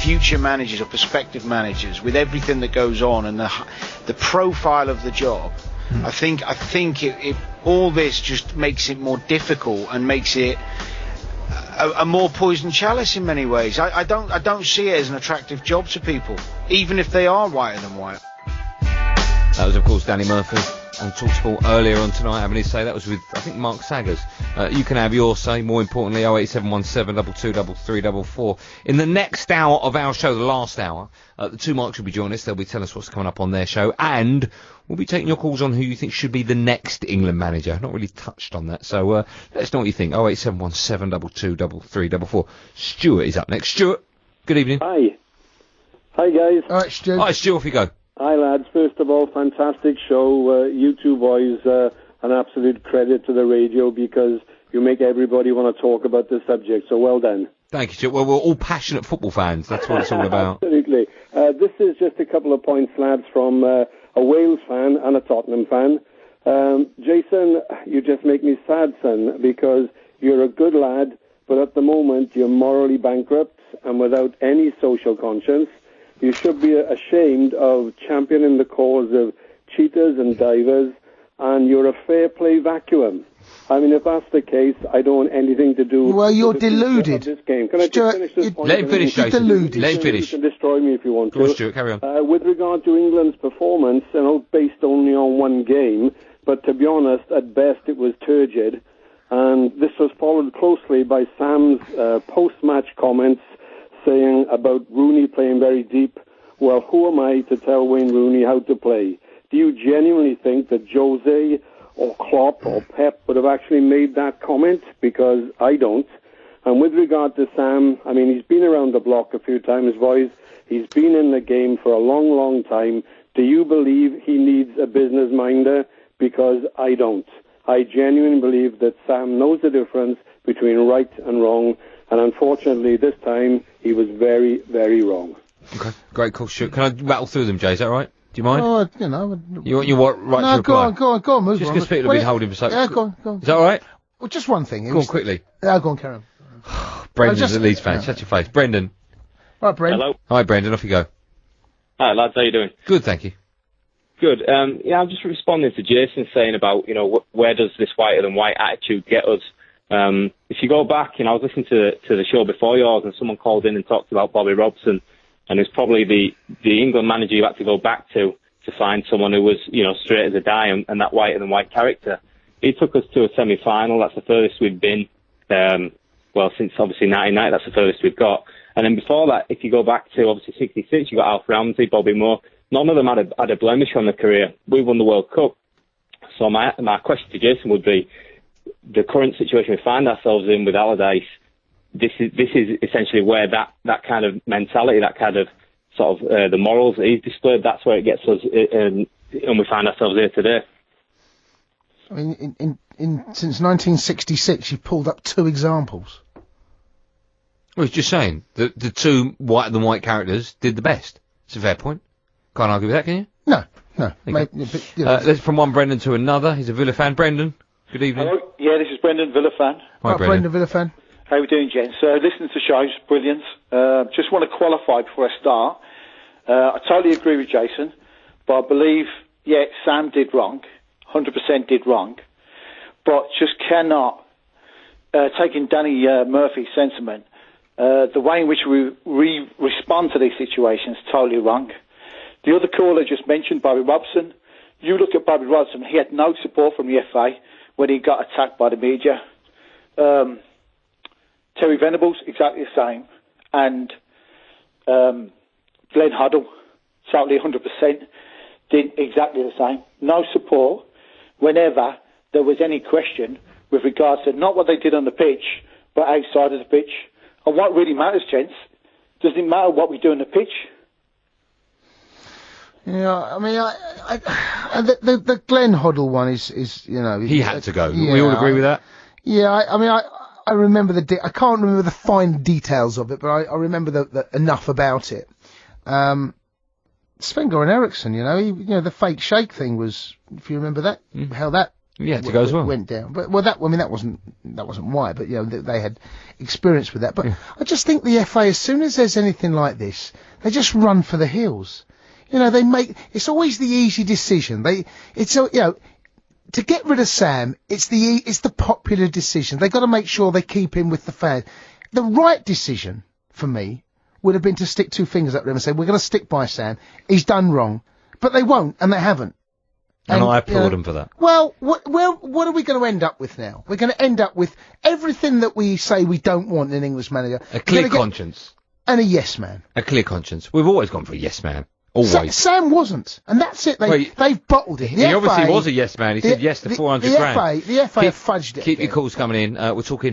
Future managers or prospective managers, with everything that goes on and the profile of the job, I think it all this just makes it more difficult and makes it a more poisoned chalice in many ways. I don't see it as an attractive job to people, even if they are whiter than white. That was, of course, Danny Murphy on talkSPORT earlier on tonight, having his say. That was with, I think, Mark Saggers. You can have your say, more importantly, 08717 223344. In the next hour of our show, the last hour, the two Marks will be joining us. They'll be telling us what's coming up on their show, and we'll be taking your calls on who you think should be the next England manager. Not really touched on that, so let us know what you think. 08717 223344. Stuart is up next. Stuart, good evening. Hi. Hi, guys. All right, Stuart. All right, Stuart, off you go. Hi, lads. First of all, fantastic show. You two boys, an absolute credit to the radio because you make everybody want to talk about this subject, so well done. Thank you, Stuart. Well, we're all passionate football fans. That's what it's all about. Absolutely. This is just a couple of points, lads, from a Wales fan and a Tottenham fan. Jason, you just make me sad, son, because you're a good lad, but at the moment you're morally bankrupt and without any social conscience. You should be ashamed of championing the cause of cheaters and divers, and you're a fair play vacuum. I mean, if that's the case, I don't want anything to do well, you're deluded. This game. Can I just finish this point? Let him finish, Jason. Deluded. Let him finish. You can destroy me if you want to. Go on, Stuart, carry on. With regard to England's performance, based only on one game, but to be honest, at best it was turgid, and this was followed closely by Sam's post-match comments saying about Rooney playing very deep. Well, who am I to tell Wayne Rooney how to play? Do you genuinely think that Jose or Klopp or Pep would have actually made that comment? Because I don't. And with regard to Sam, I mean, he's been around the block a few times, boys. He's been in the game for a long, long time. Do you believe he needs a business minder? Because I don't. I genuinely believe that Sam knows the difference between right and wrong. And unfortunately, this time, he was very, very wrong. Okay, great call, Stuart. Can I rattle through them, Jay? Is that all right? Do you mind? Oh, you know. You want right to reply? No, go on, move just on. because people have been holding for so long. Yeah, go on. Is that all right? Well, just one thing. Go on, quickly. Yeah, go on, Karen. Brendan's a Leeds fan. Shut your face. Brendan. All right, Brendan. Hello. Hi, Brendan. Off you go. Hi, lads. How you doing? Good, thank you. Good. Yeah, I'm just responding to Jason saying about, where does this whiter than white attitude get us? If you go back, I was listening to the show before yours, and someone called in and talked about Bobby Robson, and it's probably the England manager you had to go back to find someone who was, straight as a die and that whiter than white character. He took us to a semi-final. That's the furthest we've been, since obviously 1990, that's the furthest we've got. And then before that, if you go back to obviously 66, you got Alf Ramsey, Bobby Moore. None of them had a blemish on their career. We won the World Cup. So my question to Jason would be, the current situation we find ourselves in with Allardyce, this is essentially where that kind of mentality, that kind of sort of the morals that he's displayed, that's where it gets us, and we find ourselves here today. I mean, since 1966, you've pulled up two examples. Well, he's just saying that the two whiter than white characters did the best. It's a fair point. Can't argue with that, can you? No. Let's from one Brendan to another. He's a Villa fan. Brendan, good evening. Hello. Yeah, this is Brendan, Villa fan. Hi, Brendan, Villa fan. How are we doing, gents? Listening to the show, it's brilliant. Just want to qualify before I start. I totally agree with Jason, but I believe, Sam did wrong, 100% did wrong, but just cannot, taking Danny Murphy's sentiment, the way in which we respond to these situations is totally wrong. The other caller just mentioned Bobby Robson. You look at Bobby Robson, he had no support from the FA when he got attacked by the media. Terry Venables, exactly the same. And Glenn Hoddle, totally 100%, did exactly the same. No support whenever there was any question with regards to not what they did on the pitch, but outside of the pitch. And what really matters, gents, doesn't it matter what we do on the pitch? Yeah, I mean, the Glenn Hoddle one is he had to go. Yeah, we all agree with that. Yeah, I remember I can't remember the fine details of it, but I remember the enough about it. Sven-Göran Eriksson, the fake shake thing was, if you remember that, how that Yeah, to go as well. Went down. But that wasn't why. But they had experience with that. But I just think the FA, as soon as there's anything like this, they just run for the hills. It's always the easy decision. To get rid of Sam, it's the popular decision. They got to make sure they keep him with the fans. The right decision for me would have been to stick two fingers up to him and say, we're going to stick by Sam. He's done wrong. But they won't, and they haven't. And I applaud them for that. Well, what are we going to end up with now? We're going to end up with everything that we say we don't want in an English manager. A clear conscience. And a yes man. A clear conscience. We've always gone for a yes man. Always. Sam wasn't, and that's it. They've bottled it. He obviously was a yes man. He said yes to 400 grand. The FA have fudged it. Keep your calls coming in. We're talking